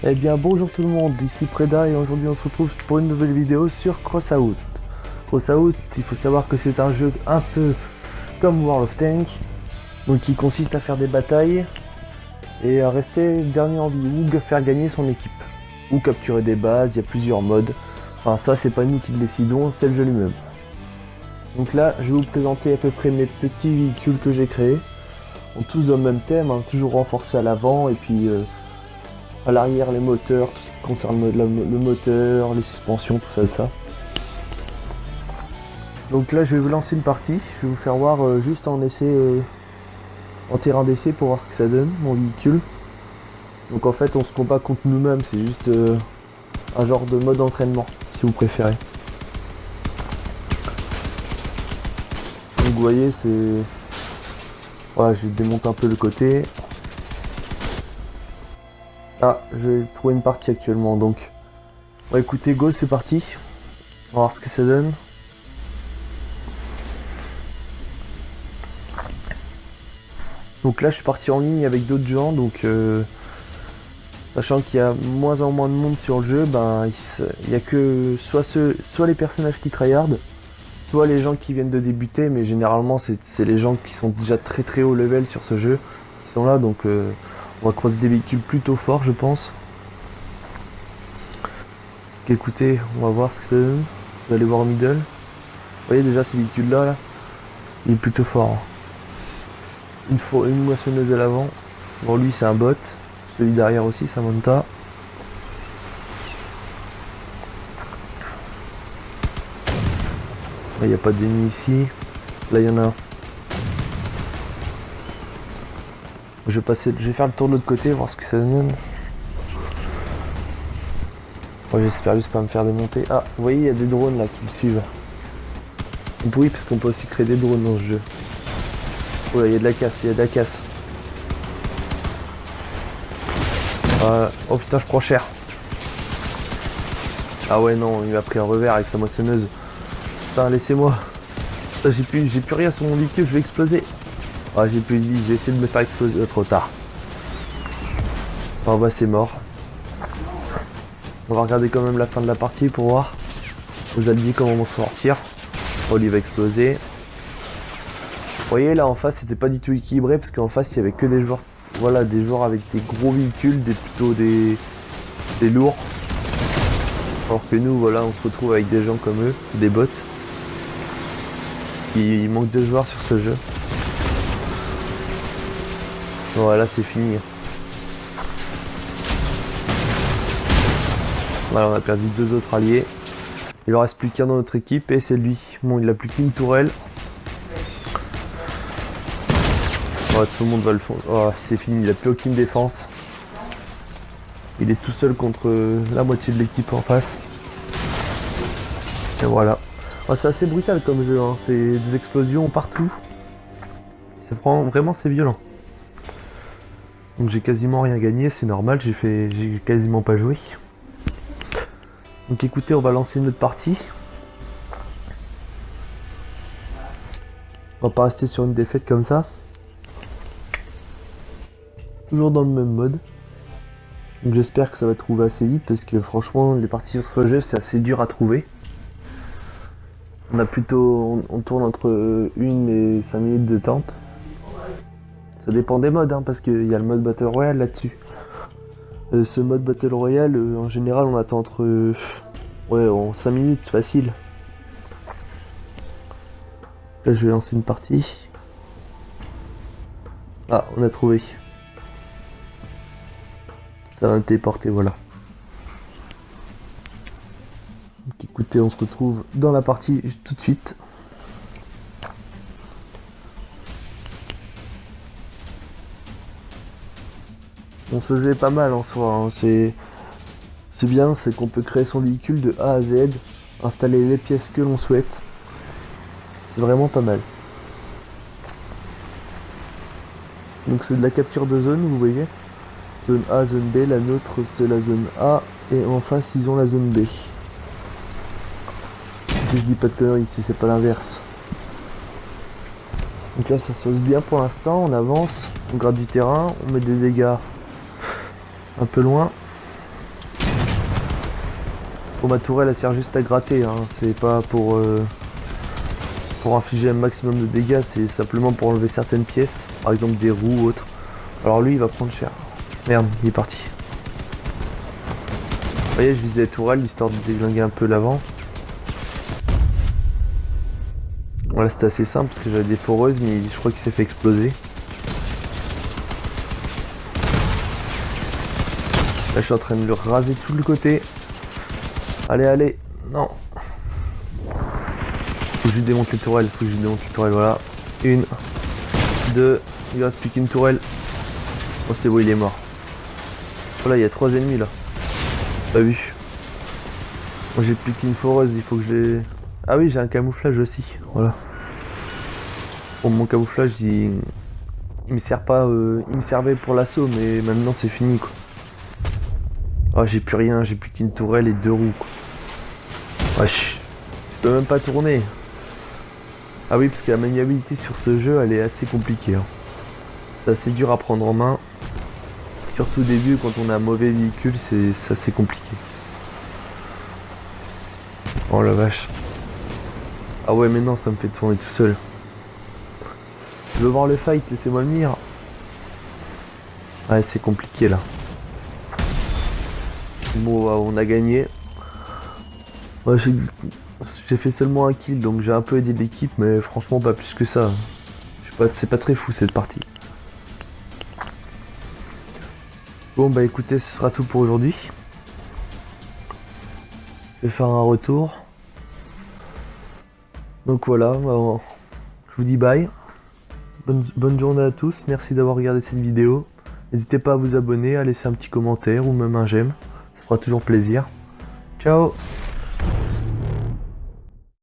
Eh bien bonjour tout le monde, ici Preda et aujourd'hui on se retrouve pour une nouvelle vidéo sur Crossout. Crossout, il faut savoir que c'est un jeu un peu comme World of Tanks, donc qui consiste à faire des batailles et à rester dernier en vie ou faire gagner son équipe. Ou capturer des bases, il y a plusieurs modes. Enfin ça c'est pas nous qui le décidons, c'est le jeu lui-même. Donc là je vais vous présenter à peu près mes petits véhicules que j'ai créés. Tous dans le même thème, hein, toujours renforcés à l'avant et puis à l'arrière les moteurs, tout ce qui concerne le moteur, les suspensions, tout ça. Donc là je vais vous lancer une partie, je vais vous faire voir juste en essai, en terrain d'essai pour voir ce que ça donne, mon véhicule. Donc en fait on se combat contre nous-mêmes, c'est juste un genre de mode entraînement si vous préférez. Donc vous voyez c'est... Voilà, je démonte un peu le côté. Ah, je vais trouver une partie actuellement donc. Bon écoutez, go, c'est parti. On va voir ce que ça donne. Donc là je suis parti en ligne avec d'autres gens, donc sachant qu'il y a moins en moins de monde sur le jeu, ben il y a que soit les personnages qui tryhardent, soit les gens qui viennent de débuter, mais généralement c'est les gens qui sont déjà très haut level sur ce jeu qui sont là, donc on va croiser des véhicules plutôt forts je pense. Donc écoutez, on va voir ce que ça donne. Vous allez voir au middle. Vous voyez déjà ce véhicule là, il est plutôt fort. Une moissonneuse à l'avant. Bon lui c'est un bot. Celui derrière aussi, Samantha. Il n'y a pas d'ennemis ici. Là il y en a un. Je vais faire le tour de l'autre côté, voir ce que ça donne. Oh, j'espère juste pas me faire démonter. Ah, vous voyez, il y a des drones là qui me suivent. Oui, parce qu'on peut aussi créer des drones dans ce jeu. Oh là, il y a de la casse, il y a de la casse. Oh putain, je prends cher. Ah ouais, non, il m'a pris un revers avec sa moissonneuse. Putain, laissez-moi. J'ai plus rien sur mon véhicule, je vais exploser. Ah, j'ai plus de vie, j'ai essayé de me faire exploser. Oh, trop tard. Oh bah, c'est mort. On va regarder quand même la fin de la partie pour voir aux alliés comment vont s'en sortir. Oh, lui va exploser. Vous voyez là en face c'était pas du tout équilibré parce qu'en face il y avait que des joueurs, voilà, des joueurs avec des gros véhicules, plutôt des lourds. Alors que nous voilà, on se retrouve avec des gens comme eux, des bots. Il manque de joueurs sur ce jeu. Voilà, c'est fini. Voilà, on a perdu deux autres alliés. Il en reste plus qu'un dans notre équipe et c'est lui. Bon, il a plus qu'une tourelle. Oh, tout le monde va le fond. Oh, c'est fini, il a plus aucune défense. Il est tout seul contre la moitié de l'équipe en face. Et voilà. Oh, c'est assez brutal comme jeu, hein. C'est des explosions partout. C'est vraiment c'est violent. Donc j'ai quasiment rien gagné, c'est normal, j'ai quasiment pas joué. Donc écoutez, on va lancer une autre partie. On va pas rester sur une défaite comme ça. Toujours dans le même mode. Donc j'espère que ça va trouver assez vite parce que franchement les parties sur ce jeu c'est assez dur à trouver. On tourne entre 1 et 5 minutes de tente. Ça dépend des modes hein, parce qu'il y a le mode Battle Royale là-dessus. Ce mode Battle Royale en général on attend entre en 5 minutes facile. Là je vais lancer une partie. Ah, on a trouvé. Ça va téléporter, voilà. Donc écoutez, on se retrouve dans la partie tout de suite. Bon, ce jeu est pas mal en soi, hein. C'est bien, c'est qu'on peut créer son véhicule de A à Z, installer les pièces que l'on souhaite. C'est vraiment pas mal. Donc c'est de la capture de zone, vous voyez. Zone A, zone B, la nôtre c'est la zone A et en face ils ont la zone B. Si je dis pas de conneries, si c'est pas l'inverse. Donc là ça se passe bien pour l'instant, on avance, on garde du terrain, on met des dégâts un peu loin. Bon, ma tourelle elle sert juste à gratter, hein. C'est pas pour infliger un maximum de dégâts, c'est simplement pour enlever certaines pièces, par exemple des roues ou autres. Alors lui il va prendre cher. Merde, il est parti. Vous voyez, je visais la tourelle histoire de déglinguer un peu l'avant. Voilà, c'était assez simple parce que j'avais des foreuses, mais je crois qu'il s'est fait exploser. Là, je suis en train de le raser tout le côté. Allez, allez, non. Faut que je lui démonte les tourelles, voilà. Une, deux, il reste plus qu'une tourelle. Oh, c'est bon, il est mort. Voilà, il y a 3 ennemis là. Pas vu. Moi, j'ai plus qu'une foreuse, il faut que je les... Ah oui, j'ai un camouflage aussi, voilà. Bon, mon camouflage, il me sert pas, il me servait pour l'assaut, mais maintenant c'est fini quoi. Oh, j'ai plus rien, j'ai plus qu'une tourelle et 2 roues quoi. Wesh, je peux même pas tourner. Ah oui, parce que la maniabilité sur ce jeu, elle est assez compliquée, hein. C'est assez dur à prendre en main. Surtout au début, quand on a un mauvais véhicule, c'est assez compliqué. Oh la vache. Ah ouais, mais non, ça me fait tourner tout seul. Je veux voir le fight, laissez-moi venir. Ouais, c'est compliqué là. Bon, on a gagné. Ouais, j'ai fait seulement un kill, donc j'ai un peu aidé l'équipe, mais franchement pas plus que ça. C'est pas très fou cette partie. Bon bah écoutez, ce sera tout pour aujourd'hui. Je vais faire un retour. Donc voilà, je vous dis bye. Bonne journée à tous, merci d'avoir regardé cette vidéo. N'hésitez pas à vous abonner, à laisser un petit commentaire ou même un j'aime. Ça fera toujours plaisir. Ciao!